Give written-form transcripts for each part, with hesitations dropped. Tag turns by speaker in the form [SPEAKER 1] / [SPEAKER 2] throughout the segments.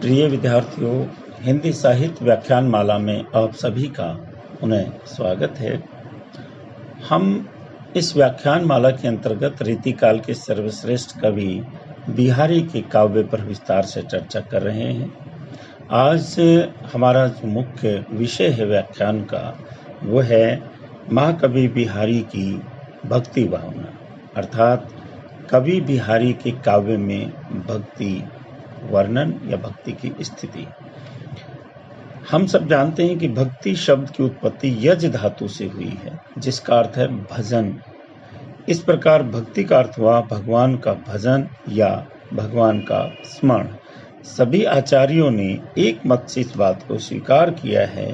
[SPEAKER 1] प्रिय विद्यार्थियों, हिंदी साहित्य व्याख्यान माला में आप सभी का पुनः स्वागत है। हम इस व्याख्यान माला के अंतर्गत रीतिकाल के सर्वश्रेष्ठ कवि बिहारी के काव्य पर विस्तार से चर्चा कर रहे हैं। आज हमारा जो मुख्य विषय है व्याख्यान का वो है महाकवि बिहारी की भक्ति भावना, अर्थात कवि बिहारी के काव्य में भक्ति वर्णन या भक्ति की स्थिति। हम सब जानते हैं कि भक्ति शब्द की उत्पत्ति यज धातु से हुई है, जिसका अर्थ है भजन। इस प्रकार भक्ति का अर्थ हुआ भगवान का भजन या भगवान का स्मरण। सभी आचार्यों ने एक मत से इस बात को स्वीकार किया है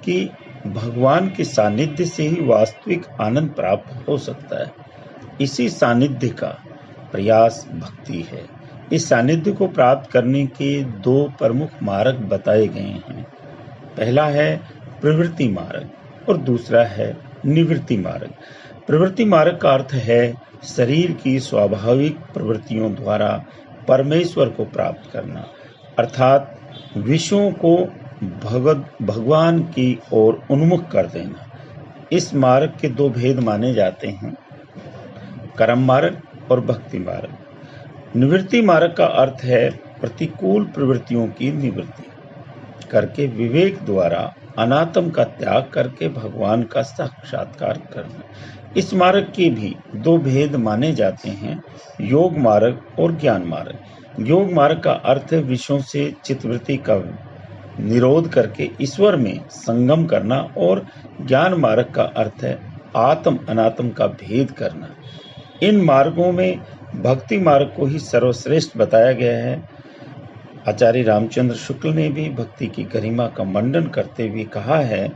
[SPEAKER 1] कि भगवान के सानिध्य से ही वास्तविक आनंद प्राप्त हो सकता है। इसी सानिध्य का प्रयास भक्ति है। इस सानिध्य को प्राप्त करने के दो प्रमुख मार्ग बताए गए हैं। पहला है प्रवृत्ति मार्ग और दूसरा है निवृत्ति मार्ग। प्रवृत्ति मार्ग का अर्थ है शरीर की स्वाभाविक प्रवृत्तियों द्वारा परमेश्वर को प्राप्त करना, अर्थात विषयों को भगवान की ओर उन्मुख कर देना। इस मार्ग के दो भेद माने जाते हैं, कर्म मार्ग और भक्ति मार्ग। निवृत्ति मार्ग का अर्थ है प्रतिकूल प्रवृत्तियों की निवृत्ति करके विवेक द्वारा अनात्म का त्याग करके भगवान का साक्षात्कार करना। इस मार्ग के भी दो भेद माने जाते हैं, योग मार्ग और ज्ञान मार्ग। योग मार्ग का अर्थ है विषयों से चित्तवृत्ति का निरोध करके ईश्वर में संगम करना, और ज्ञान मार्ग का अर्थ है आत्म अनात्म का भेद करना। इन मार्गों में भक्ति मार्ग को ही सर्वश्रेष्ठ बताया गया है। आचार्य रामचंद्र शुक्ल ने भी भक्ति की गरिमा का मंडन करते हुए कहा है,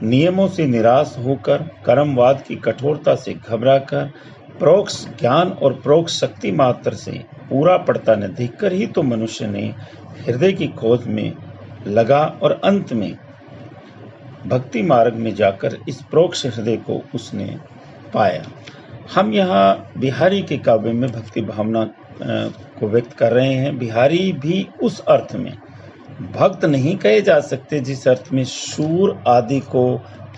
[SPEAKER 1] नियमों से निराश होकर, कर्मवाद की कठोरता से घबराकर, परोक्ष ज्ञान और परोक्ष शक्ति मात्र से पूरा पड़ता न देखकर ही तो मनुष्य ने हृदय की खोज में लगा और अंत में भक्ति मार्ग में जाकर इस परोक्ष हृदय को उसने पाया। हम यहाँ बिहारी के काव्य में भक्ति भावना को व्यक्त कर रहे हैं। बिहारी भी उस अर्थ में भक्त नहीं कहे जा सकते जिस अर्थ में शूर आदि को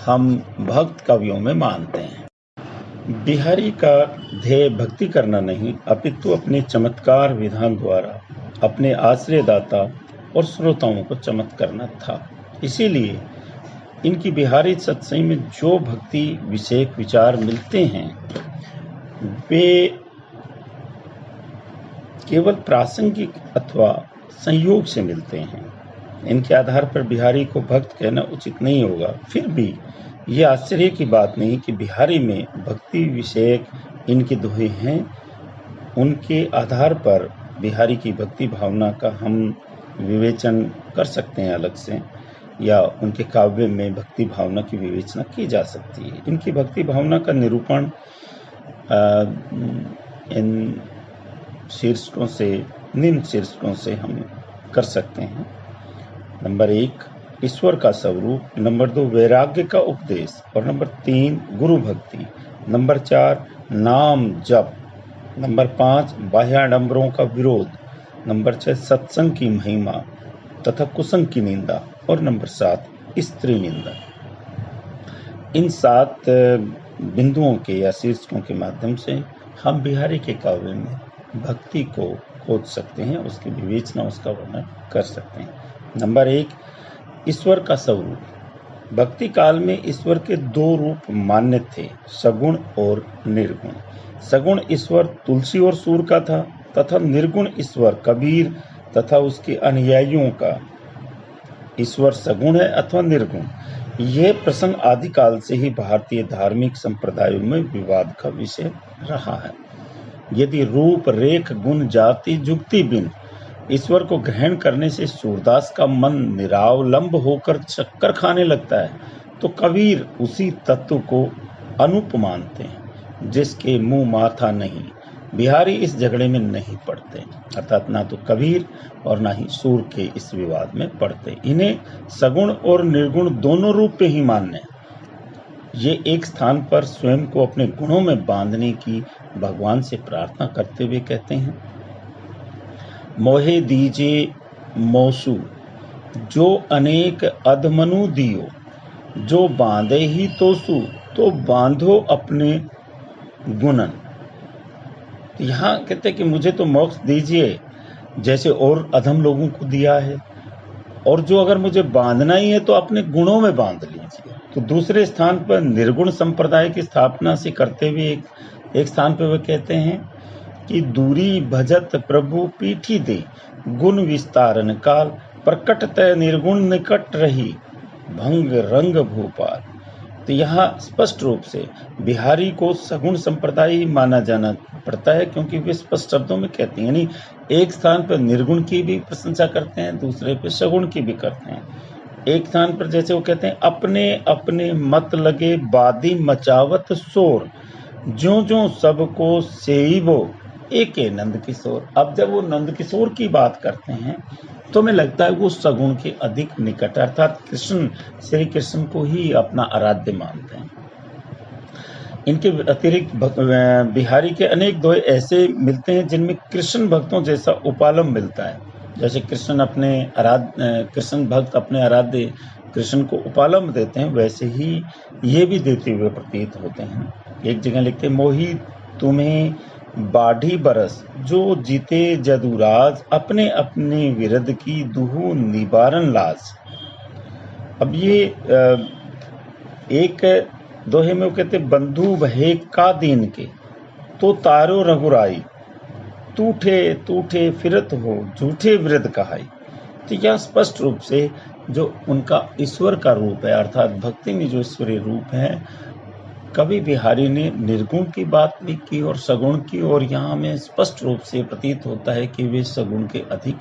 [SPEAKER 1] हम भक्त कवियों में मानते हैं। बिहारी का ध्येय भक्ति करना नहीं, अपितु अपने चमत्कार विधान द्वारा अपने आश्रयदाता और श्रोताओं को चमत्कार करना था। इसीलिए इनकी बिहारी सत्संग में जो भक्ति विषयक विचार मिलते हैं वे केवल प्रासंगिक अथवा संयोग से मिलते हैं। इनके आधार पर बिहारी को भक्त कहना उचित नहीं होगा। फिर भी ये आश्चर्य की बात नहीं कि बिहारी में भक्ति विषयक इनके दोहे हैं। उनके आधार पर बिहारी की भक्ति भावना का हम विवेचन कर सकते हैं अलग से, या उनके काव्य में भक्ति भावना की विवेचना की जा सकती है। इनकी भक्ति भावना का निरूपण इन शीर्षकों से, निम्न शीर्षकों से हम कर सकते हैं। नंबर 1 ईश्वर का स्वरूप, नंबर 2 वैराग्य का उपदेश, और नंबर 3 गुरु भक्ति, नंबर 4 नाम जप, नंबर 5 बाह्याडंबरों का विरोध, नंबर 6 सत्संग की महिमा तथा कुसंग की निंदा, और नंबर 7 स्त्री निंदा। इन 7 बिंदुओं के या शीर्षकों के माध्यम से हम बिहारी के काव्य में भक्ति को खोज सकते हैं, उसकी विवेचना, उसका वर्णन कर सकते हैं। नंबर 1 ईश्वर का स्वरूप। भक्ति काल में ईश्वर के 2 रूप मान्य थे, सगुण और निर्गुण। सगुण ईश्वर तुलसी और सूर का था तथा निर्गुण ईश्वर कबीर तथा उसके अनुयायियों का। ईश्वर सगुण है अथवा निर्गुण, यह प्रसंग आदिकाल से ही भारतीय धार्मिक संप्रदायों में विवाद का विषय रहा है। यदि रूप रेख गुण जाति जुक्ति बिन ईश्वर को ग्रहण करने से सूरदास का मन निरावलंब होकर चक्कर खाने लगता है, तो कबीर उसी तत्व को अनुप मानते हैं जिसके मुंह माथा नहीं। बिहारी इस झगड़े में नहीं पड़ते, अर्थात ना तो कबीर और ना ही सूर के इस विवाद में पड़ते। इन्हें सगुण और निर्गुण दोनों रूप पे ही मानने। ये एक स्थान पर स्वयं को अपने गुणों में बांधने की भगवान से प्रार्थना करते हुए कहते हैं, मोहे दीजे मौसू, जो अनेक अधमनु दियो, जो बांधे ही तोसु, तो बांधो अपने गुणन। यहाँ कहते हैं कि मुझे तो मोक्ष दीजिए जैसे और अधम लोगों को दिया है, और जो अगर मुझे बांधना ही है तो अपने गुणों में बांध लीजिए। तो दूसरे स्थान पर निर्गुण संप्रदाय की स्थापना से करते हुए एक स्थान पर वे कहते हैं कि दूरी भजत प्रभु पीठी दे, गुण विस्तारन काल, प्रकट तय निर्गुण निकट रही, भंग रंग भूपाल। तो यहाँ स्पष्ट रूप से बिहारी को सगुण संप्रदाय माना जाना पड़ता है, क्योंकि वे स्पष्ट शब्दों में कहते हैं, यानी एक स्थान पर निर्गुण की भी प्रशंसा करते हैं, दूसरे पर सगुण की भी करते हैं। एक स्थान पर जैसे वो कहते हैं, अपने अपने मत लगे बादी मचावत शोर, ज्यों ज्यों सबको सेइबो एक नंद किशोर। अब जब वो नंद किशोर की बात करते हैं तो हमें लगता है वो सगुण के अधिक निकट, अर्थात कृष्ण, श्री कृष्ण को ही अपना आराध्य मानते हैं। इनके अतिरिक्त बिहारी के अनेक दोहे ऐसे मिलते हैं जिनमें कृष्ण भक्तों जैसा उपालम मिलता है। जैसे कृष्ण भक्त अपने आराध्य कृष्ण को उपालम देते हैं, वैसे ही ये भी देते हुए प्रतीत होते हैं। एक जगह लिखते हैं, मोही तुम्हें बाढ़ी बरस, जो जीते जदुराज, अपने अपने विरद की दुहु निवारण लाज। अब ये एक दोहे में वो कहते, बंधु भहे का दीन के, तो तारो रघुराई, टूठे टूठे फिरत हो, झूठे विरद कहाई। तो यह स्पष्ट रूप से जो उनका ईश्वर का रूप है, अर्थात भक्ति में जो ईश्वरीय रूप है, कवि बिहारी ने निर्गुण की बात भी की और सगुण की, और यहाँ में स्पष्ट रूप से प्रतीत होता है कि वे सगुण के अधिक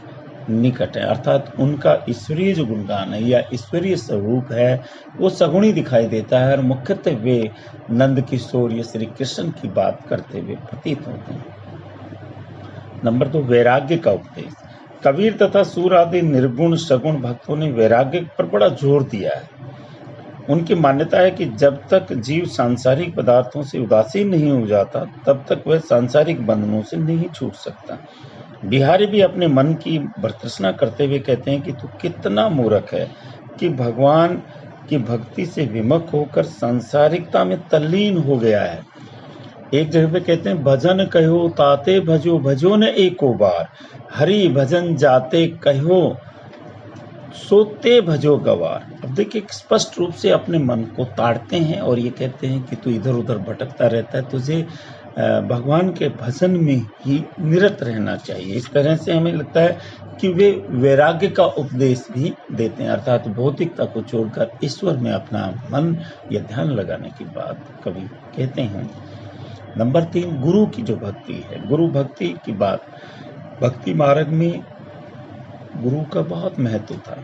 [SPEAKER 1] निकट है, अर्थात उनका ईश्वरीय जो गुणगान है या ईश्वरीय स्वरूप है वो सगुणी दिखाई देता है, और मुख्यतः वे नंद किशोर या श्री कृष्ण की बात करते हुए प्रतीत होते हैं। नंबर 2, वैराग्य का उपदेश। कबीर तथा सूर आदि निर्गुण सगुण भक्तों ने वैराग्य पर बड़ा जोर दिया है। उनकी मान्यता है कि जब तक जीव सांसारिक पदार्थों से उदासीन नहीं हो जाता, तब तक वह सांसारिक बंधनों से नहीं छूट सकता। बिहारी भी अपने मन की भर्त्सना करते हुए कहते हैं कि तू कितना मूर्ख है कि भगवान की भक्ति से विमुख होकर सांसारिकता में तल्लीन हो गया है। एक जगह पे कहते हैं, भजन कहो ताते भजो, भजो न एको बार, हरि भजन जाते कहो सोते भजो गवार। अब देखिए स्पष्ट रूप से अपने मन को ताड़ते हैं और ये कहते हैं कि तू इधर उधर भटकता रहता है, तुझे भगवान के भजन में ही निरत रहना चाहिए। इस तरह से हमें लगता है कि वे वैराग्य का उपदेश भी देते हैं, अर्थात भौतिकता को छोड़कर ईश्वर में अपना मन या ध्यान लगाने की बात कवि कहते हैं। नंबर 3, गुरु की जो भक्ति है, गुरु भक्ति की बात। भक्ति मार्ग में गुरु का बहुत महत्व था।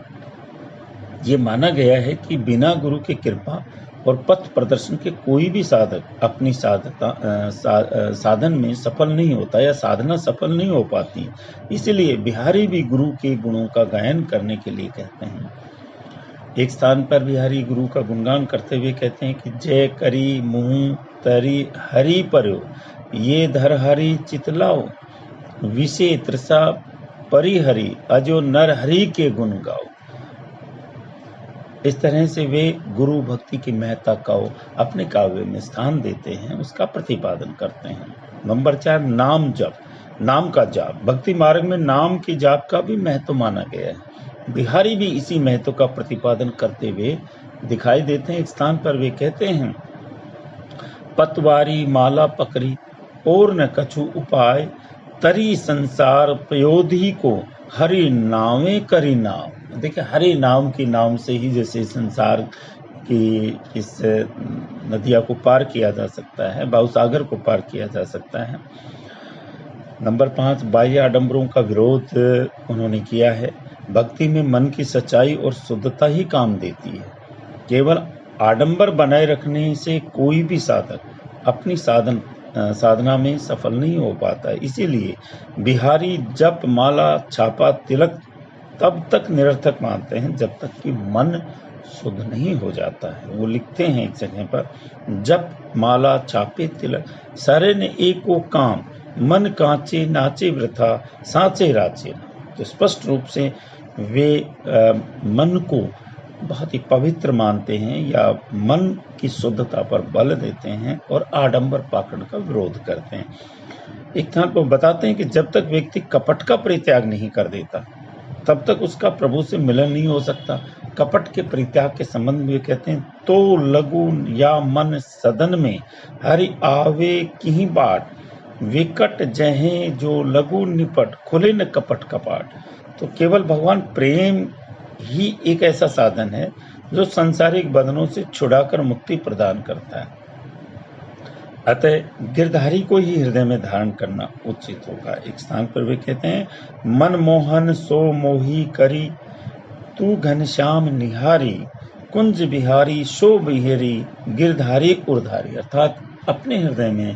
[SPEAKER 1] ये माना गया है कि बिना गुरु की कृपा और पथ प्रदर्शन के कोई भी साधक अपनी साधन में सफल नहीं होता या साधना सफल नहीं हो पाती। इसलिए बिहारी भी गुरु के गुणों का गायन करने के लिए कहते हैं। एक स्थान पर बिहारी गुरु का गुणगान करते हुए कहते हैं कि जय करी मुँह तरी हरि पर्यो, ये धर हरि चितलाओ, विषे तृषा परिहरि, अजो नर हरि के गुण गाओ। इस तरह से वे गुरु भक्ति की महत्ता को अपने काव्य में स्थान देते हैं, उसका प्रतिपादन करते हैं। नंबर 4, नाम जप, नाम का जाप। भक्ति मार्ग में नाम की जाप का भी महत्व माना गया है। बिहारी भी इसी महत्व का प्रतिपादन करते हुए दिखाई देते हैं। एक स्थान पर वे कहते हैं, पतवारी माला पकड़ी और न कछु उपाय, तरी संसार प्रयोधी को हरि नामे करी नाम। देखिए हरि नाम की नाम से ही जैसे संसार की इस नदिया को पार किया जा सकता है, भावसागर को पार किया जा सकता है। नंबर 5, बाह्य आडंबरों का विरोध उन्होंने किया है। भक्ति में मन की सच्चाई और शुद्धता ही काम देती है। केवल आडंबर बनाए रखने से कोई भी साधक अपनी साधना में सफल नहीं हो पाता है। इसीलिए बिहारी जप माला छापा तिलक तब तक निरर्थक मानते हैं जब तक कि मन शुद्ध नहीं हो जाता है। वो लिखते हैं एक जगह पर, जप माला छापे तिलक सारे ने एको काम, मन कांचे नाचे वृथा साचे राचे। तो स्पष्ट रूप से वे मन को बहुत ही पवित्र मानते हैं या मन की शुद्धता पर बल देते हैं और आडंबर पाखंड का विरोध करते हैं। एक स्थान पर बताते हैं कि जब तक व्यक्ति कपट का परित्याग नहीं कर देता तब तक उसका प्रभु से मिलन नहीं हो सकता। कपट के परित्याग के संबंध में कहते हैं, तो लघु या मन सदन में हरि आवे की बाट, विकट जहे जो लघु निपट, खुले न कपट कपाट। तो केवल भगवान प्रेम ही एक ऐसा साधन है जो सांसारिक बंधनों से छुड़ाकर मुक्ति प्रदान करता है। अतः गिरधारी को ही हृदय में धारण करना उचित होगा। एक स्थान पर वे कहते हैं, मन मोहन सो मोही करी, तू घनश्याम निहारी, कुंज बिहारी शो बिहेरी, गिरधारी उर्धारी। अर्थात अपने हृदय में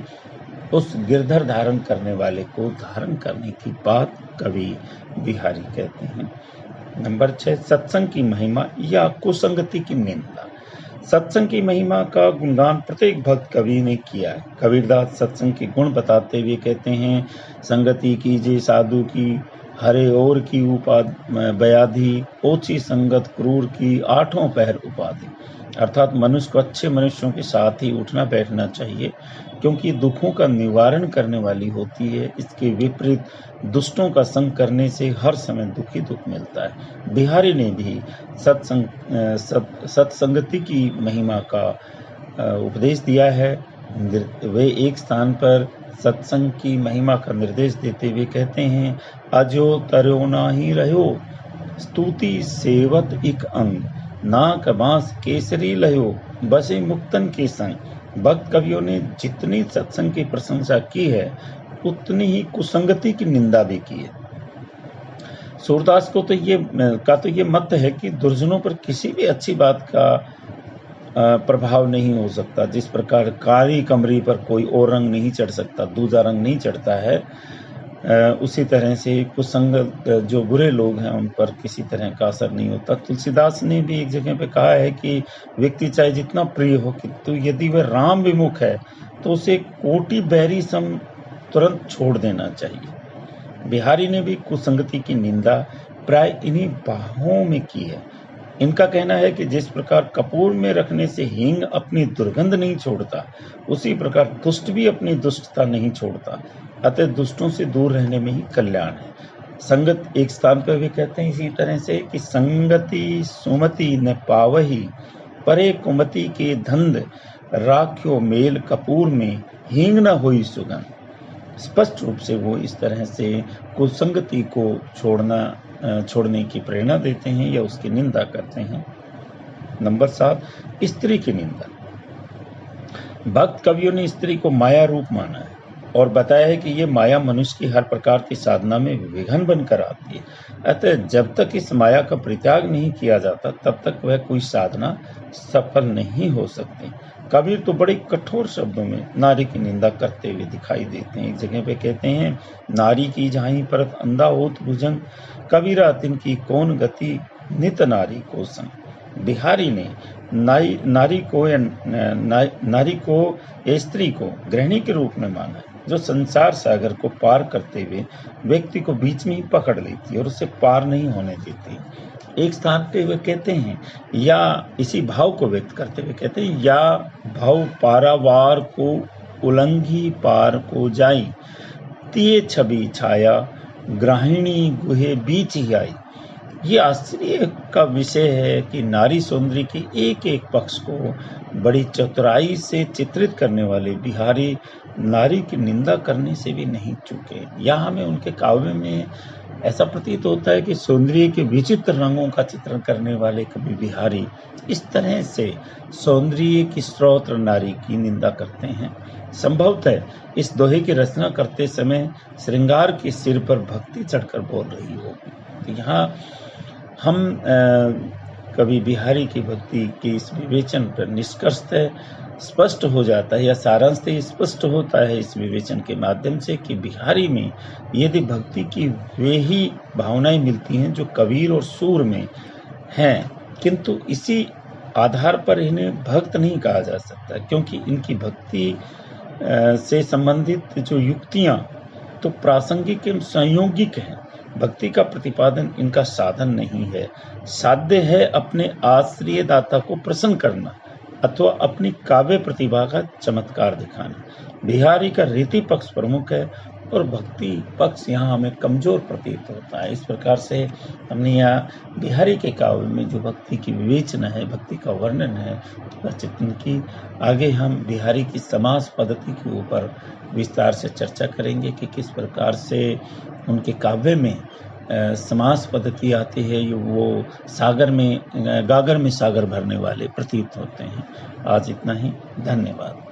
[SPEAKER 1] उस गिरधर धारण करने वाले को धारण करने की बात कवि बिहारी कहते हैं। नंबर 6, सत्संग की महिमा या कुसंगति की निंदा। सत्संग की महिमा का गुणगान प्रत्येक भक्त कवि ने किया है। कबीरदास सत्संग के गुण बताते हुए कहते हैं, संगति कीजिए साधु की, हरे और की बयाधी, ओछी संगत क्रूर की, आठों पहर उपाधि। अर्थात मनुष्य को अच्छे मनुष्यों के साथ ही उठना बैठना चाहिए, क्योंकि दुखों का निवारण करने वाली होती है। इसके विपरीत दुष्टों का संग करने से हर समय दुख ही दुख मिलता है। बिहारी ने भी सत्संगति की महिमा का उपदेश दिया है। वे एक स्थान पर सत्संग की महिमा का निर्देश देते हुए कहते हैं, अजो तरो नाही रहो, स्तुति सेवत इक अंग, नाक बांस केसरी लयो, बसे मुक्तन के संग। भक्त कवियों ने जितनी सत्संग की प्रशंसा की है उतनी ही कुसंगति की निंदा भी की है। सूरदास को तो ये मत है कि दुर्जनों पर किसी भी अच्छी बात का प्रभाव नहीं हो सकता। जिस प्रकार काली कमरी पर कोई और रंग नहीं चढ़ सकता, दूजा रंग नहीं चढ़ता है, उसी तरह से कुसंगत जो बुरे लोग हैं उन पर किसी तरह का असर नहीं होता। तुलसीदास ने भी एक जगह पे कहा है कि व्यक्ति चाहे जितना प्रिय हो, किंतु यदि वह राम विमुख है तो उसे कोटि बैरी सम तुरंत छोड़ देना चाहिए। बिहारी ने भी कुसंगति की निंदा प्राय इन्हीं बाहों में की है। इनका कहना है कि जिस प्रकार कपूर में रखने से हींग अपनी दुर्गंध नहीं छोड़ता, उसी प्रकार दुष्ट भी अपनी दुष्टता नहीं छोड़ता। अतः दुष्टों से दूर रहने में ही कल्याण है। संगत एक स्थान पर भी कहते हैं इसी तरह से कि संगति सुमति न पावही, परे कुमति के धंध, राख्यो मेल कपूर में, हींग न होई सुगंध। स्पष्ट रूप से वो इस तरह से कुसंगति को छोड़ने की प्रेरणा देते हैं या उसकी निंदा करते हैं। नंबर 7, स्त्री की निंदा। भक्त कवियों ने स्त्री को माया रूप माना है और बताया है कि ये माया मनुष्य की हर प्रकार की साधना में विघ्न बनकर आती है। अतः जब तक इस माया का परित्याग नहीं किया जाता तब तक वह कोई साधना सफल नहीं हो सकती। कबीर तो बड़े कठोर शब्दों में नारी की निंदा करते हुए दिखाई देते हैं। एक जगह पे कहते हैं, नारी की जहीं परत अंधा होत भुजंग, कबीरा तिनकी कौन गति, नित नारी को संग। बिहारी ने नारी को स्त्री को गृहिणी के रूप में माना है, जो संसार सागर को पार करते हुए व्यक्ति को बीच में ही पकड़ लेती है और उसे पार नहीं होने देती। एक स्थान पे वे कहते हैं, या इसी भाव को व्यक्त करते हुए कहते हैं, या भाव पारावार को उलंघी पार को जाई, तिये छवि छाया ग्राहिणी गुहे बीच ही आई। ये आश्चर्य का विषय है कि नारी सौंदर्य के एक एक पक्ष को बड़ी चतुराई से चित्रित करने वाले बिहारी नारी की निंदा करने से भी नहीं चूके। यहाँ हमें उनके काव्य में ऐसा प्रतीत होता है कि सौंदर्य के विचित्र रंगों का चित्रण करने वाले कवि बिहारी इस तरह से सौंदर्य की स्रोत नारी की निंदा करते हैं। संभवतः इस दोहे की रचना करते समय श्रृंगार के सिर पर भक्ति चढ़कर बोल रही होगी। तो यहाँ हम कवि बिहारी की भक्ति के इस विवेचन पर निष्कर्षतः स्पष्ट हो जाता है या सारांशतः स्पष्ट होता है इस विवेचन के माध्यम से कि बिहारी में यदि भक्ति की वे ही भावनाएं मिलती हैं जो कबीर और सूर में हैं, किंतु इसी आधार पर इन्हें भक्त नहीं कहा जा सकता, क्योंकि इनकी भक्ति से संबंधित जो युक्तियां तो प्रासंगिक एवं संयोगिक हैं, भक्ति का प्रतिपादन इनका साधन नहीं है। साध्य है अपने आश्रय दाता को प्रसन्न करना अथवा अपनी काव्य प्रतिभा का चमत्कार दिखाना। बिहारी का रीति पक्ष प्रमुख है और भक्ति पक्ष यहाँ हमें कमजोर प्रतीत होता है। इस प्रकार से हमने यहाँ बिहारी के काव्य में जो भक्ति की विवेचना है, भक्ति का वर्णन है, वह चित्रण की। आगे हम बिहारी की समास पद्धति के ऊपर विस्तार से चर्चा करेंगे कि किस प्रकार से उनके काव्य में समास पद्धति आती है, वो गागर में सागर भरने वाले प्रतीत होते हैं। आज इतना ही, धन्यवाद।